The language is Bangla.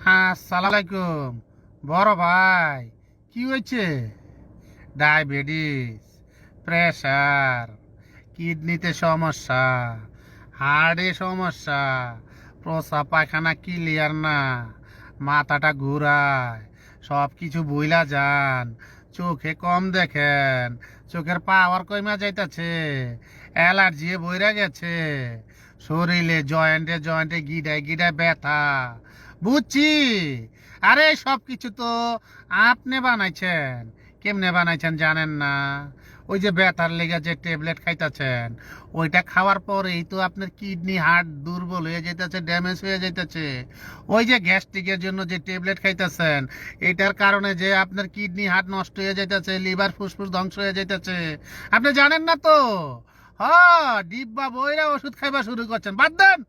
হ্যাঁ, আসসালামু আলাইকুম। বড় ভাই, কি হয়েছে? ডায়াবেটিস, প্রেশার, কিডনিতে সমস্যা, হার্টে সমস্যা, প্রস্রাব পায়খানা ক্লিয়ার না, মাথাটা ঘুরায়, সব কিছু বইলা যান, চোখে কম দেখেন, চোখের পাওয়ার কমে যাইতাছে, অ্যালার্জি বইরা গেছে, শরীরে জয়েন্টে জয়েন্টে গিডায় গিডায় ব্যথা। বুঝছি। আরে সব কিছু তো আপনি বানাইছেন। কেমনে বানাইছেন জানেন না? ওই যে ব্যথার লেগে যে ট্যাবলেট খাইতেছেন, ওইটা খাওয়ার পরেই তো আপনার কিডনি হার্ট দুর্বল হয়ে যাইতেছে, ড্যামেজ হয়ে যাইতেছে। ওই যে গ্যাস্ট্রিকের জন্য যে ট্যাবলেট খাইতেছেন, এটার কারণে যে আপনার কিডনি হার্ট নষ্ট হয়ে যাইতেছে, লিভার ফুসফুস ধ্বংস হয়ে যাইতেছে। আপনি জানেন না তো? হ, ডিব্বা বইরা ওষুধ খাইবা শুরু করছেন, বাদ দেন।